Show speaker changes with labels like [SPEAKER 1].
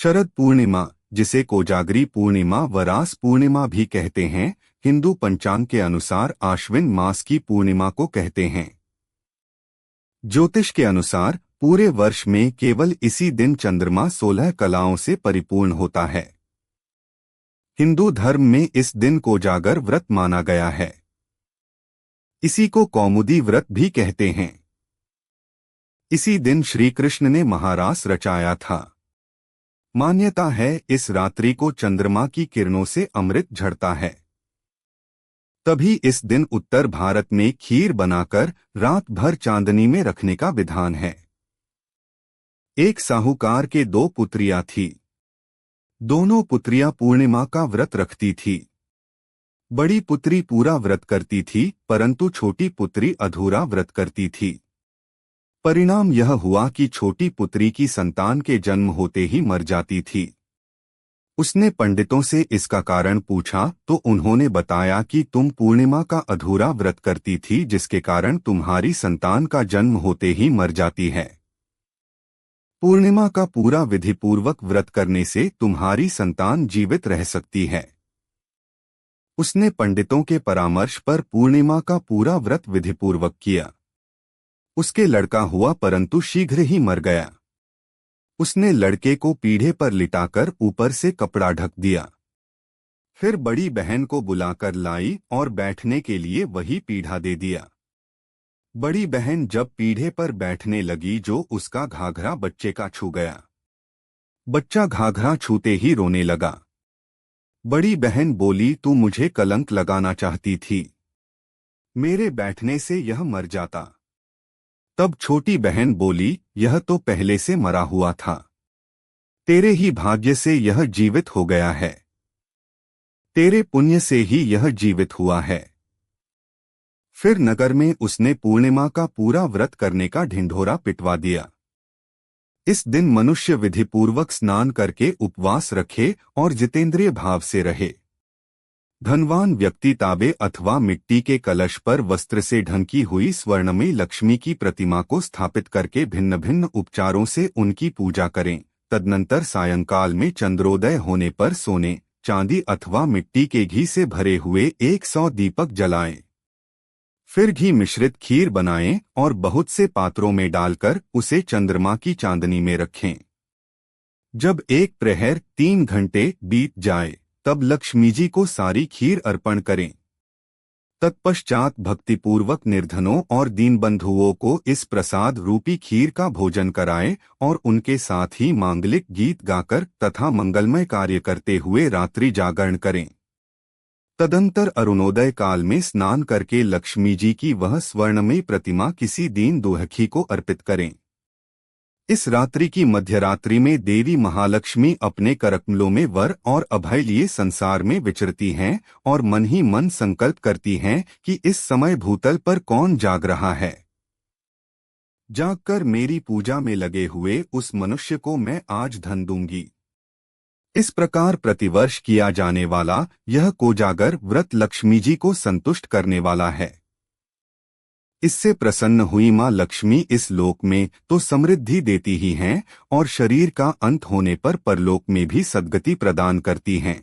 [SPEAKER 1] शरद पूर्णिमा, जिसे कोजागरी पूर्णिमा व रास पूर्णिमा भी कहते हैं, हिंदू पंचांग के अनुसार आश्विन मास की पूर्णिमा को कहते हैं। ज्योतिष के अनुसार पूरे वर्ष में केवल इसी दिन चंद्रमा 16 कलाओं से परिपूर्ण होता है। हिंदू धर्म में इस दिन कोजागर व्रत माना गया है। इसी को कौमुदी व्रत भी कहते हैं। इसी दिन श्री कृष्ण ने महारास रचाया था। मान्यता है इस रात्रि को चंद्रमा की किरणों से अमृत झड़ता है। तभी इस दिन उत्तर भारत में खीर बनाकर रात भर चांदनी में रखने का विधान है। एक साहूकार के 2 पुत्रियां थीं। दोनों पुत्रियां पूर्णिमा का व्रत रखती थी। बड़ी पुत्री पूरा व्रत करती थी, परंतु छोटी पुत्री अधूरा व्रत करती थी। परिणाम यह हुआ कि छोटी पुत्री की संतान के जन्म होते ही मर जाती थी। उसने पंडितों से इसका कारण पूछा तो उन्होंने बताया कि तुम पूर्णिमा का अधूरा व्रत करती थी, जिसके कारण तुम्हारी संतान का जन्म होते ही मर जाती है। पूर्णिमा का पूरा विधिपूर्वक व्रत करने से तुम्हारी संतान जीवित रह सकती है। उसने पंडितों के परामर्श पर पूर्णिमा का पूरा व्रत विधिपूर्वक किया। उसके लड़का हुआ, परंतु शीघ्र ही मर गया। उसने लड़के को पीढ़े पर लिटाकर ऊपर से कपड़ा ढक दिया। फिर बड़ी बहन को बुलाकर लाई और बैठने के लिए वही पीढ़ा दे दिया। बड़ी बहन जब पीढ़े पर बैठने लगी, जो उसका घाघरा बच्चे का छू गया। बच्चा घाघरा छूते ही रोने लगा। बड़ी बहन बोली, तू मुझे कलंक लगाना चाहती थी, मेरे बैठने से यह मर जाता। तब छोटी बहन बोली, यह तो पहले से मरा हुआ था, तेरे ही भाग्य से यह जीवित हो गया है, तेरे पुण्य से ही यह जीवित हुआ है। फिर नगर में उसने पूर्णिमा का पूरा व्रत करने का ढिंढोरा पिटवा दिया। इस दिन मनुष्य विधिपूर्वक स्नान करके उपवास रखे और जितेंद्रिय भाव से रहे। धनवान व्यक्ति तांबे अथवा मिट्टी के कलश पर वस्त्र से ढंकी हुई स्वर्णमयी लक्ष्मी की प्रतिमा को स्थापित करके भिन्न भिन्न उपचारों से उनकी पूजा करें। तदनंतर सायंकाल में चंद्रोदय होने पर सोने, चांदी अथवा मिट्टी के घी से भरे हुए 100 दीपक जलाएं। फिर घी मिश्रित खीर बनाएं और बहुत से पात्रों में डालकर उसे चंद्रमा की चांदनी में रखें। जब 1 प्रहर 3 घंटे बीत जाए, तब लक्ष्मी जी को सारी खीर अर्पण करें। तत्पश्चात भक्तिपूर्वक निर्धनों और दीनबंधुओं को इस प्रसाद रूपी खीर का भोजन कराएं और उनके साथ ही मांगलिक गीत गाकर तथा मंगलमय कार्य करते हुए रात्रि जागरण करें। तदंतर अरुणोदय काल में स्नान करके लक्ष्मी जी की वह स्वर्णमयी प्रतिमा किसी दीन दुखी को अर्पित करें। इस रात्रि की मध्यरात्रि में देवी महालक्ष्मी अपने करकमलों में वर और अभय लिए संसार में विचरती हैं और मन ही मन संकल्प करती हैं कि इस समय भूतल पर कौन जाग रहा है। जागकर मेरी पूजा में लगे हुए उस मनुष्य को मैं आज धन दूंगी। इस प्रकार प्रतिवर्ष किया जाने वाला यह कोजागर व्रत लक्ष्मी जी को संतुष्ट करने वाला है। इससे प्रसन्न हुई मां लक्ष्मी इस लोक में तो समृद्धि देती ही हैं और शरीर का अंत होने पर परलोक में भी सद्गति प्रदान करती हैं।